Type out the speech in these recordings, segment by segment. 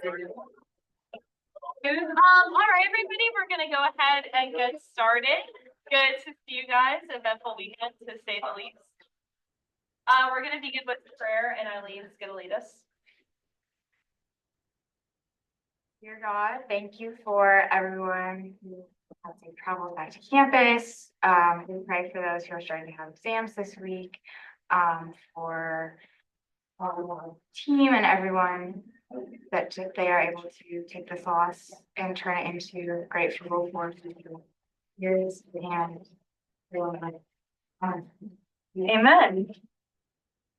All right, everybody, we're gonna go ahead and get started. Good to see you guys. Eventful weekend, to say the least. We're gonna begin with prayer, and Eileen is gonna lead us. Dear God, thank you for everyone who has traveled back to campus. We pray for those who are starting to have exams this week, for our team and everyone that they are able to take this loss and turn it into great fuel for years and Amen.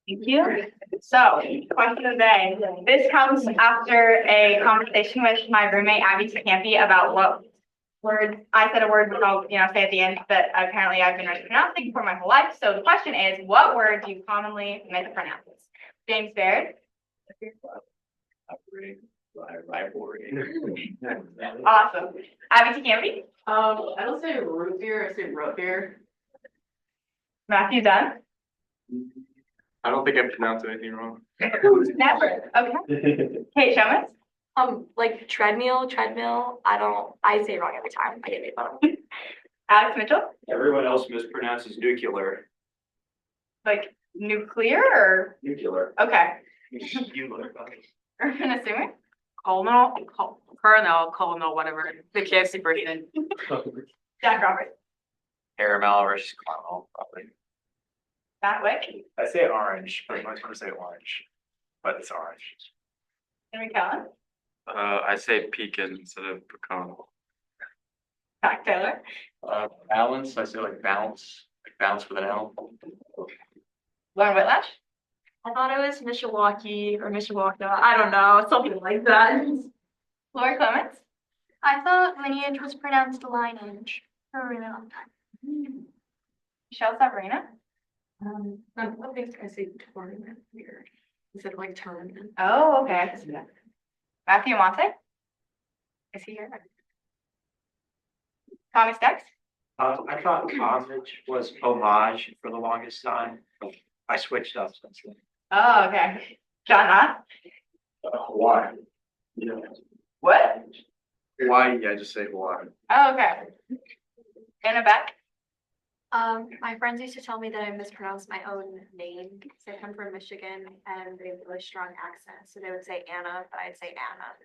Thank you. So, question of the day. This comes after a conversation with my roommate Abby Campy about what words I said a word which I'll say at the end that apparently I've been mispronouncing for my whole life. So the question is, what word do you commonly mispronounce? James Baird. Awesome. Abby Campy. I don't say root beer, I say root beer. Matthew Dunn. I don't think I pronounced anything wrong. Never. Okay. Kate Shumis. Like treadmill. I say it wrong every time. I get made fun of. Alex Mitchell. Everyone else mispronounces nuclear. Like nuclear or? Nuclear. Okay. Nuclear. Urban assuming. Colonel, whatever. The KFC person. Jack Roberts. Caramel versus caramel, probably. Matt Wick. I say orange, but most people say orange, but it's orange. Henry Callan. I say pecan instead of pecan. Zach Taylor. Balance. I say like bounce with an L. Lauren Whitlash. I thought it was Mishawaka or Mishawaka. I don't know, something like that. Laura Clements. I thought lineage was pronounced lineage for a really long time. Michelle Sabrina. I think I say tournament weird instead of like tournament. Oh, okay. I can see that. Matthew Monte. Is he here? Tommy Stex. I thought homage was homage for the longest time. I switched up since then. Oh, okay. John Knott. Hawaii. Yeah. What? Hawaii. Yeah, just say Hawaii. Oh, okay. Anna Beck. My friends used to tell me that I mispronounced my own name because I come from Michigan and they have a really strong accent. So they would say Anna, but I'd say Anna.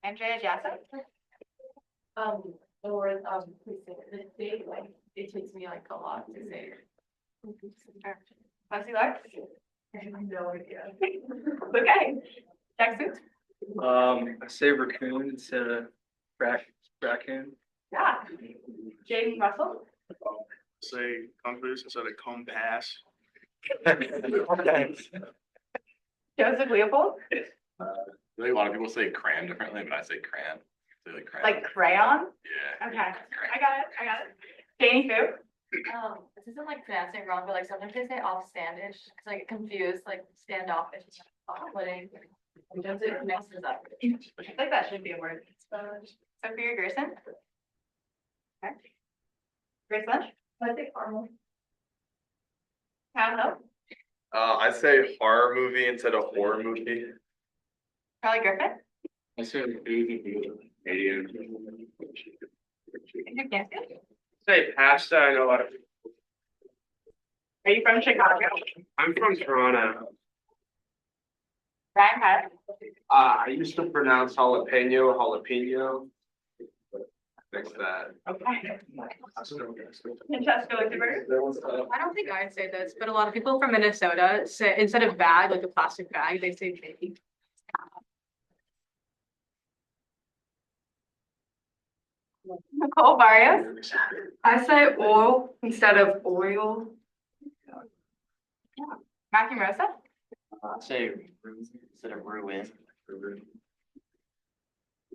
Andrea Jasso. The word please say it. It takes me like a lot to say it. Leslie Lark. I have no idea. Okay. Jack Suit. I say raccoon instead of raccoon. Yeah. Jaden Russell. Say compass instead of compass. Joseph Leopold. Really, a lot of people say crayon differently, but I say crayon. Say like crayon. Like crayon. Yeah. Okay. I got it. Danny Fu. This isn't like pronouncing wrong, but like sometimes they say offstandish because I get confused, like standoffish, off-putting. Sometimes it mixes up. I think that should be a word. Sophia Gerson. Okay. Grace Lynch. I think caramel. Cal Hill. I say horror movie instead of horror movie. Charlie Griffin. I say Canadian. Andrew Canfield. Say pasta. I know a lot of people. Are you from Chicago? I'm from Toronto. Ryan Pat. I used to pronounce jalapeno. Fix that. Okay. Francesca Lichtenberg. I don't think I'd say this, but a lot of people from Minnesota say instead of bag, like a plastic bag, they say bag. Nicole Barrios. I say oil instead of oil. Matthew Rosa. I say instead of ruin.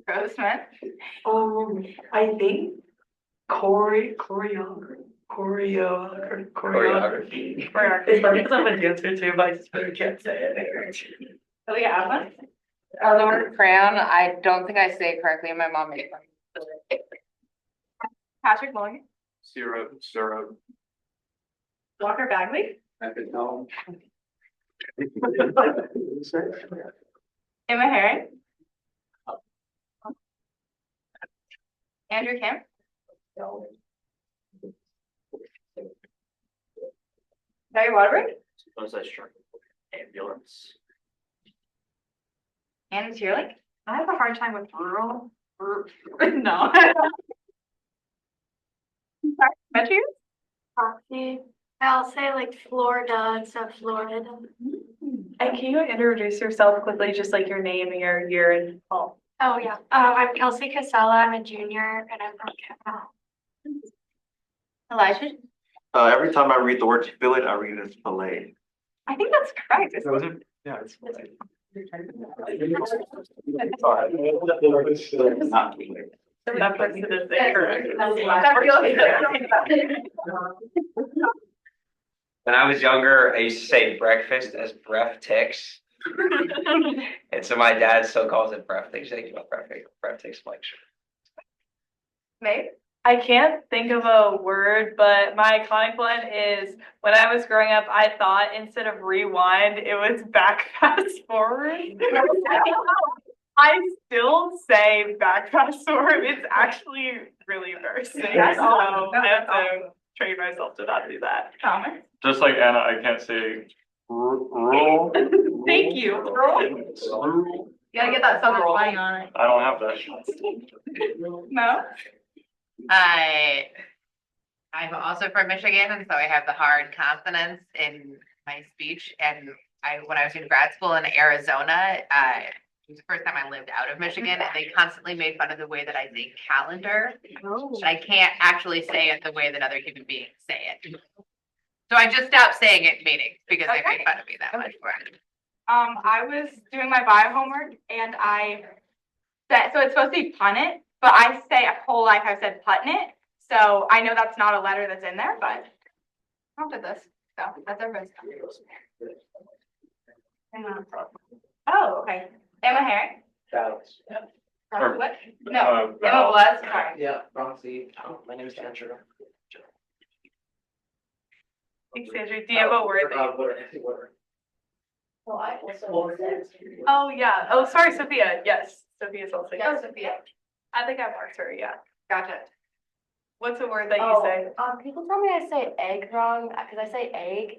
Rose Smith. I think choreography. It's funny because I'm a dancer too, but I just really can't say it. Aaliyah Allen. The word crayon, I don't think I say it correctly, and my mom made fun of me. Patrick Mulligan. Syrup. Walker Bagley. Emma Herring. Andrew Kim. Barry Waterbury. Those that struggle with ambulance. Anna Tierlink. I have a hard time with rural. No. Metro. Proxy. I'll say like Florida instead of Florida. And can you introduce yourself quickly, just like your name and your year and all? Oh, yeah. I'm Kelsey Casella. I'm a junior and I'm from Canada. Elijah. Every time I read the word fillet, I read it as fillet. I think that's correct. So is it? Yeah, it's fillet. Not fillet. That person is incorrect. When I was younger, I used to say breakfast as breath ticks. And so my dad still calls it breath ticks. Thank you about breath ticks. I'm like, sure. Maeve. I can't think of a word, but my iconic one is when I was growing up, I thought instead of rewind, it was back fast forward. I still say back fast forward. It's actually really embarrassing. That's So awesome. I have to train myself to not do that. Thomas. Just like Anna, I can't say rural. Thank you. Rural. You gotta get that southern twang on it. I don't have that. No. I'm also from Michigan, and so I have the hard consonants in my speech. And when I was in grad school in Arizona, it was the first time I lived out of Michigan, and they constantly made fun of the way that I say calendar. And I can't actually say it the way that other human beings say it. So I just stopped saying it in meetings because they made fun of me that much for it. I was doing my bio homework and I said, so it's supposed to be pun it, but I say a whole life I've said puttin it. So I know that's not a letter that's in there, but I did this. So that's everybody's. Oh, okay. Emma Herring. Or- What? No, Emma Val. was, sorry. Yeah, Roxy. My name is Andrew. Thanks, Andrew. Do you have a word? Oh, yeah. Oh, sorry, Sophia. Yes, Sophia's also. Yeah, Sophia. I think I marked her, yeah. Gotcha. What's a word that you say? People tell me I say egg wrong because I say egg,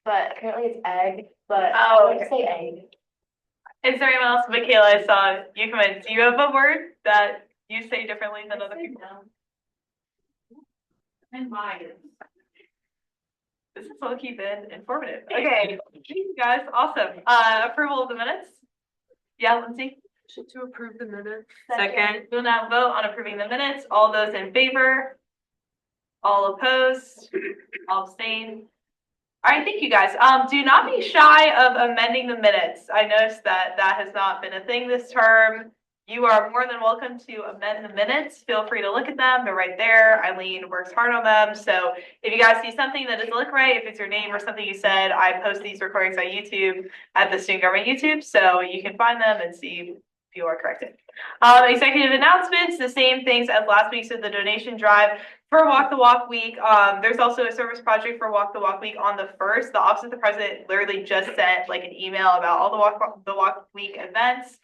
but apparently it's egg. But Oh, I like to okay. say egg. Is there anyone else? Michaela, I saw you come in. Do you have a word that you say differently than other people? And mine. This is all keep it informative. Okay, thank you guys. Awesome. Approval of the minutes? Yeah, Lindsay? To approve the minutes. Second. We'll now vote on approving the minutes. All those in favor? All opposed? All abstain? All right, thank you guys. Do not be shy of amending the minutes. I noticed that has not been a thing this term. You are more than welcome to amend the minutes. Feel free to look at them. They're right there. Eileen works hard on them. So if you guys see something that doesn't look right, if it's your name or something you said, I post these recordings on YouTube at the Student Government YouTube, so you can find them and see if you are corrected. Executive announcements, the same things as last week. So the donation drive for Walk the Walk Week. There's also a service project for Walk the Walk Week on the 1st. The Office of the President literally just sent like an email about all the Walk Week events.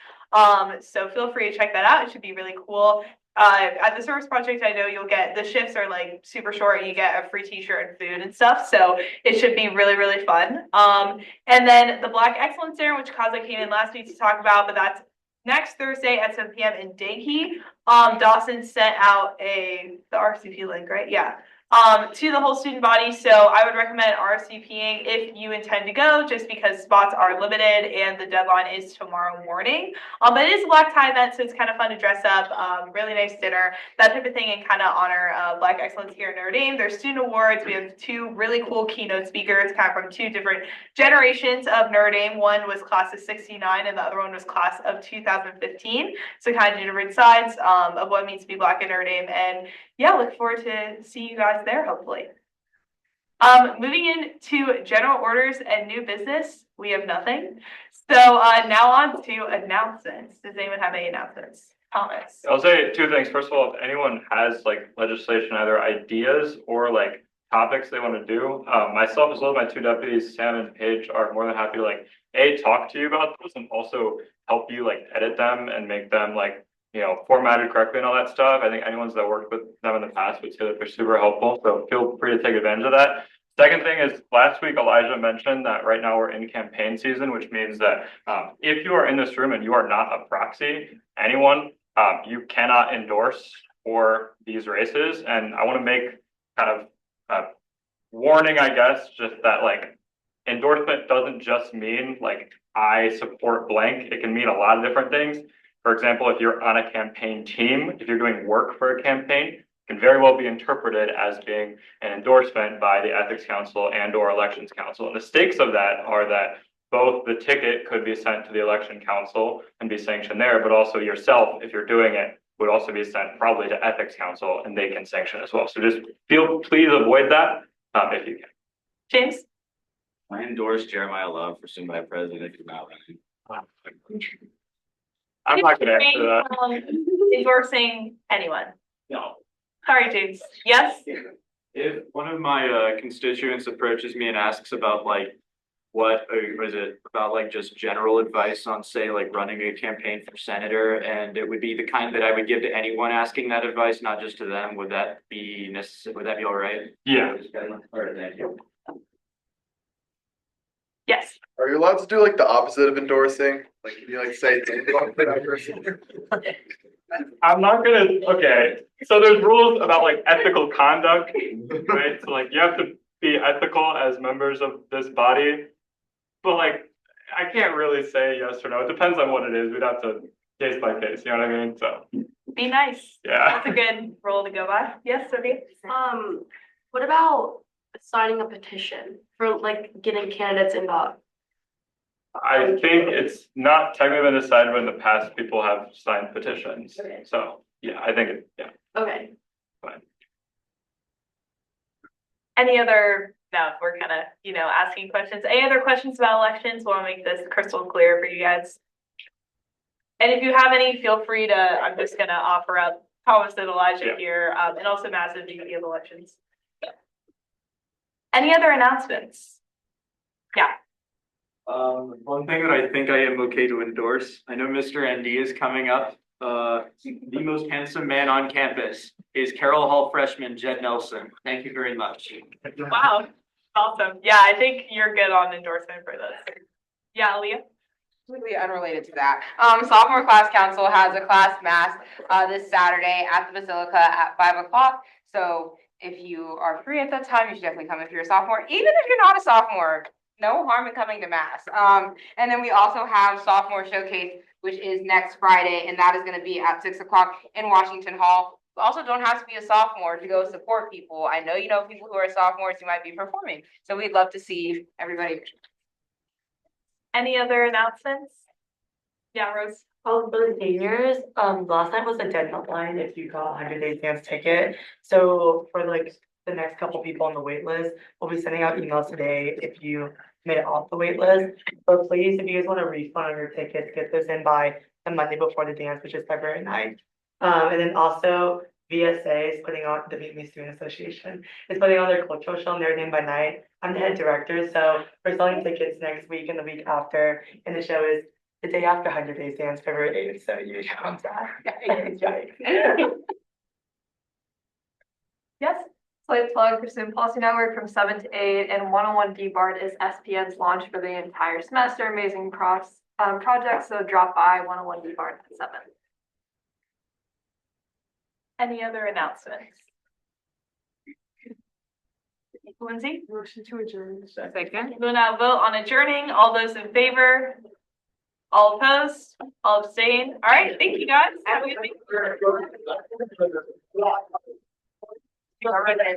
So feel free to check that out. It should be really cool. At the service project, I know you'll get, the shifts are like super short and you get a free t-shirt and food and stuff. So it should be really, really fun. And then the Black Excellence Dinner, which Kaza came in last week to talk about, but that's next Thursday at 7 p.m. in Dinky. Dawson sent out the RSVP link, right? Yeah. To the whole student body. So I would recommend RSVPing if you intend to go, just because spots are limited and the deadline is tomorrow morning. But it is a black tie event, so it's kind of fun to dress up. Really nice dinner, that type of thing, and kind of honor Black excellence here in Notre Dame. There's student awards. We have two really cool keynote speakers, kind of from two different generations of Notre Dame. One was class of '69, and the other one was class of 2015. So kind of two different sides of what it means to be Black in Notre Dame. And yeah, look forward to seeing you guys there, hopefully. Moving into general orders and new business, we have nothing. So now on to announcements. Does anyone have any announcements? Thomas? I'll say two things. First of all, if anyone has like legislation, either ideas or like topics they want to do, myself as well as my two deputies, Sam and Paige, are more than happy to like talk to you about this and also help you like edit them and make them like, formatted correctly and all that stuff. I think anyone's that worked with them in the past would say that they're super helpful. So feel free to take advantage of that. Second thing is last week, Elijah mentioned that right now we're in campaign season, which means that if you are in this room and you are not a proxy, anyone, you cannot endorse for these races. And I want to make kind of a warning, I guess, just that like endorsement doesn't just mean like I support blank. It can mean a lot of different things. For example, if you're on a campaign team, if you're doing work for a campaign, it can very well be interpreted as being an endorsement by the Ethics Council and or Elections Council. And the stakes of that are that both the ticket could be sent to the Election Council and be sanctioned there, but also yourself, if you're doing it, would also be sent probably to Ethics Council and they can sanction as well. So just please avoid that if you can. James? I endorse Jeremiah Love for soon by president if you're not running. I'm not gonna answer that. Endorsing anyone. No. Sorry, James. Yes? If one of my constituents approaches me and asks about like what was it about like just general advice on say like running a campaign for senator, and it would be the kind that I would give to anyone asking that advice, not just to them, would that be necessary? Would that be all right? Yeah. Thank you. Yes. Are you allowed to do like the opposite of endorsing? Like, can you like say don't vote for that person? I'm not gonna, okay, so there's rules about like ethical conduct, right? So like you have to be ethical as members of this body. But like, I can't really say yes or no. It depends on what it is. We'd have to case by case, you know what I mean? So, Be nice. yeah. That's a good rule to go by. Yes, Sophie? What about signing a petition for like getting candidates involved? I think it's not technically been decided, but in the past, people have signed petitions. Okay. So, yeah, I think yeah, Okay. fine. Any other, no, we're kind of, asking questions. Any other questions about elections? Want to make this crystal clear for you guys. And if you have any, feel free to, I'm just going to offer up Thomas and Elijah here, and also Massive VP of Elections. Any other announcements? Yeah. One thing that I think I am okay to endorse, I know Mr. ND is coming up. The most handsome man on campus is Carroll Hall freshman Jed Nelson. Thank you very much. Wow. Awesome. Yeah, I think you're good on endorsement for this. Yeah, Aaliyah? Completely unrelated to that. Sophomore class council has a class mass this Saturday at the Basilica at 5 o'clock. So if you are free at that time, you should definitely come if you're a sophomore. Even if you're not a sophomore, no harm in coming to mass. And then we also have sophomore showcase, which is next Friday, and that is going to be at 6 o'clock in Washington Hall. You also don't have to be a sophomore to go support people. I know you know people who are sophomores who might be performing. So we'd love to see everybody. Any other announcements? Yeah, Rose? For the seniors, last night was the deadline if you got a 100 days dance ticket. So for like the next couple people on the wait list, we'll be sending out emails today if you made it off the wait list. But please, if you guys want a refund on your tickets, get those in by the Monday before the dance, which is February 9th. And then also VSA is putting on, the Vietnamese Student Association is putting on their cultural show, Their Name by Night. I'm the head director, so we're selling tickets next week and the week after, and the show is the day after 100 Days Dance, February 8th, so you come to Yes? Slight plug for Student Policy Network from 7 to 8, and 101 DBART is SPN's launch for the entire semester. Amazing project, so drop by 101 DBART at 7. Any other announcements? Lindsay? Motion to adjourn. Second. We'll now vote on adjourning. All those in favor? All opposed? All abstain? All right, thank you guys. Have a good week.